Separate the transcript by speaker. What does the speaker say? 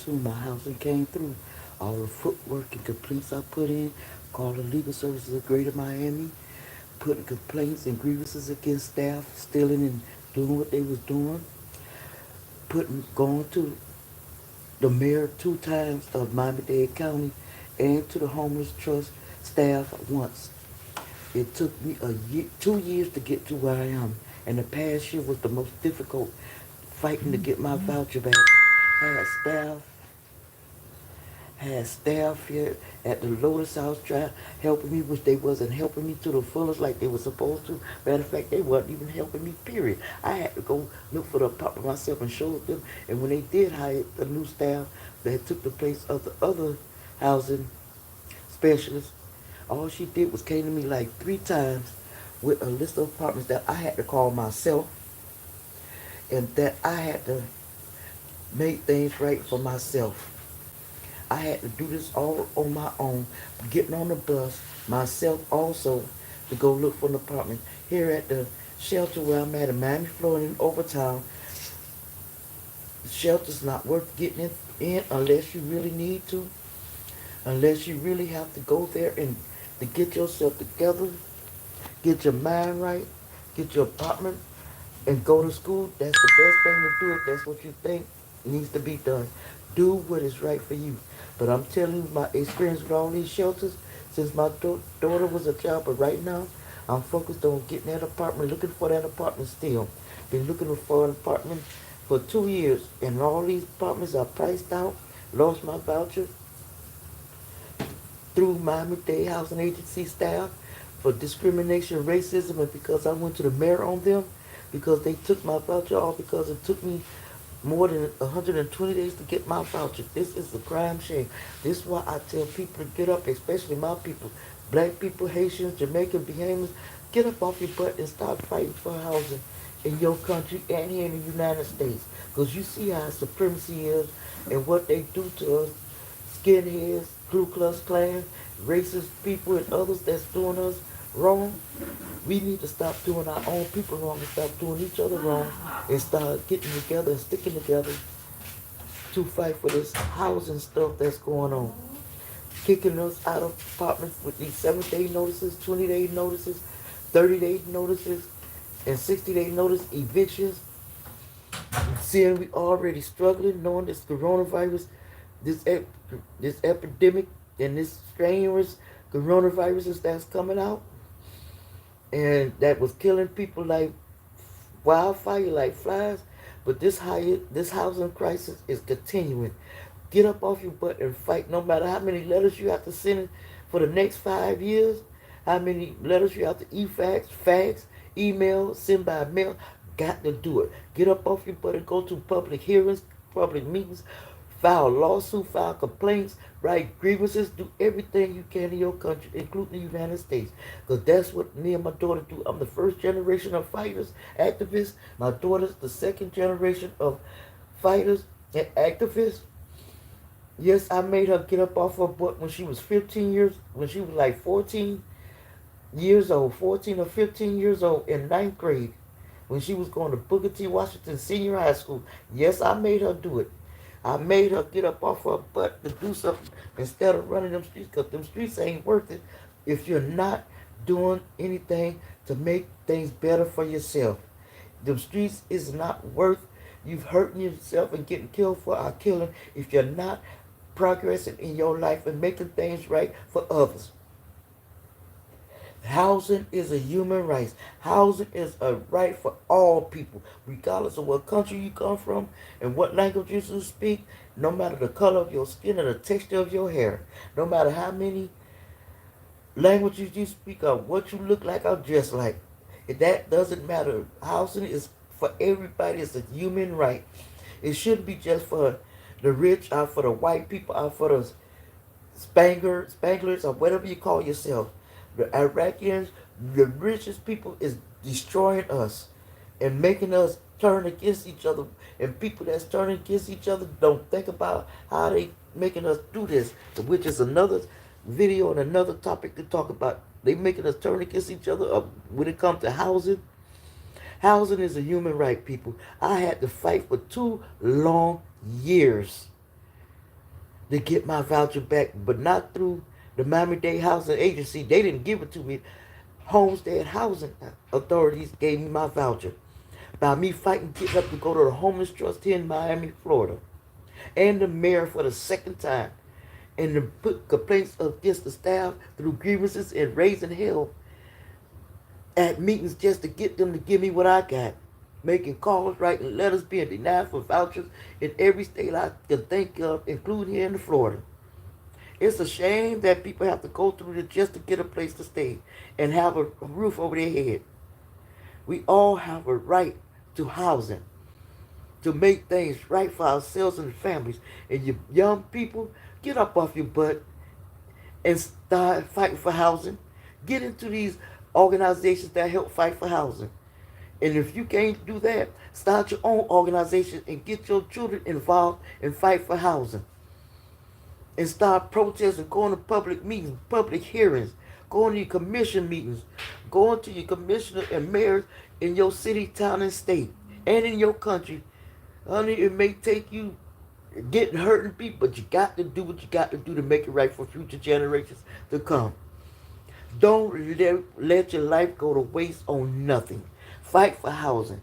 Speaker 1: soon my housing came through. All the footwork and complaints I put in, called the legal services of Greater Miami, putting complaints and grievances against staff, stealing and doing what they was doing, going to the mayor 2 times of Miami-Dade County and to the homeless trust staff once. It took me 2 years to get to where I am, and the past year was the most difficult, fighting to get my voucher back. I had staff here at the Lotus House trying helping me, which they wasn't helping me to the fullest like they were supposed to. Matter of fact, they wasn't even helping me, period. I had to go look for the apartment myself and show them. And when they did hire the new staff that took the place of the other housing specialist, all she did was came to me like 3 times with a list of apartments that I had to call myself and that I had to make things right for myself. I had to do this all on my own, getting on the bus myself also to go look for an apartment. Here at the shelter where I'm at in Miami, Florida, in Overtown, the shelter's not worth getting in unless you really need to, unless you really have to go there and to get yourself together, get your mind right, get your apartment, and go to school. That's the best thing to do if that's what you think needs to be done. Do what is right for you. But I'm telling you my experience with all these shelters since my daughter was a child. But right now, I'm focused on getting that apartment, looking for that apartment still. Been looking for an apartment for 2 years, and all these apartments are priced out. Lost my voucher through Miami-Dade Housing Agency staff for discrimination, racism, and because I went to the mayor on them, because they took my voucher off, because it took me more than 120 days to get my voucher. This is a crime shame. This is why I tell people to get up, especially my people, black people, Haitians, Jamaican, Bahamians, get up off your butt and start fighting for housing in your country and here in the United States. Because you see how supremacy is and what they do to us, skinheads, Ku Klux Klan, racist people and others that's doing us wrong. We need to stop doing our own people wrong and stop doing each other wrong and start getting together and sticking together to fight for this housing stuff that's going on. Kicking us out of apartments with these 7-day notices, 20-day notices, 30-day notices, and 60-day notice evictions. Seeing we already struggling, knowing this coronavirus, this this epidemic, and this strange coronaviruses that's coming out, and that was killing people like wildfire, like flies. But this housing crisis is continuing. Get up off your butt and fight. No matter how many letters you have to send in for the next 5 years, how many letters you have to fax, email, send by mail. Got to do it. Get up off your butt and go to public hearings, public meetings, file lawsuits, file complaints, write grievances, do everything you can in your country, including the United States. Because that's what me and my daughter do. I'm the first generation of fighters, activists. My daughter's the second generation of fighters and activists. Yes, I made her get up off her butt when she was 15 years, when she was like 14 years old, 14 or 15 years old in ninth grade, when she was going to Booker T. Washington Senior High School. Yes, I made her do it. I made her get up off her butt to do something instead of running them streets, because them streets ain't worth it if you're not doing anything to make things better for yourself. Them streets is not worth you hurting yourself and getting killed for our killing if you're not progressing in your life and making things right for others. Housing is a human right. Housing is a right for all people, regardless of what country you come from and what languages you speak, no matter the color of your skin or the texture of your hair, no matter how many languages you speak or what you look like or dress like. That doesn't matter. Housing is for everybody. It's a human right. It shouldn't be just for the rich or for the white people or for the Spanglers or whatever you call yourself. The Iraqis, the richest people, is destroying us and making us turn against each other. And people that's turning against each other don't think about how they making us do this, which is another video and another topic to talk about. They making us turn against each other when it comes to housing. Housing is a human right, people. I had to fight for 2 long years to get my voucher back, but not through the Miami-Dade Housing Agency. They didn't give it to me. Homestead Housing Authorities gave me my voucher by me fighting, getting up to go to the homeless trust here in Miami, Florida, and the mayor for the second time, and to put complaints against the staff through grievances and raising hell at meetings just to get them to give me what I got. Making calls, writing letters, being denied for vouchers in every state I can think of, including here in Florida. It's a shame that people have to go through this just to get a place to stay and have a roof over their head. We all have a right to housing, to make things right for ourselves and families. And you young people, get up off your butt and start fighting for housing. Get into these organizations that help fight for housing. And if you can't do that, start your own organization and get your children involved and fight for housing. And start protesting, going to public meetings, public hearings, going to your commission meetings, going to your commissioner and mayors in your city, town, and state, and in your country. Honey, it may take you getting hurting people, but you got to do what you got to do to make it right for future generations to come. Don't let your life go to waste on nothing. Fight for housing.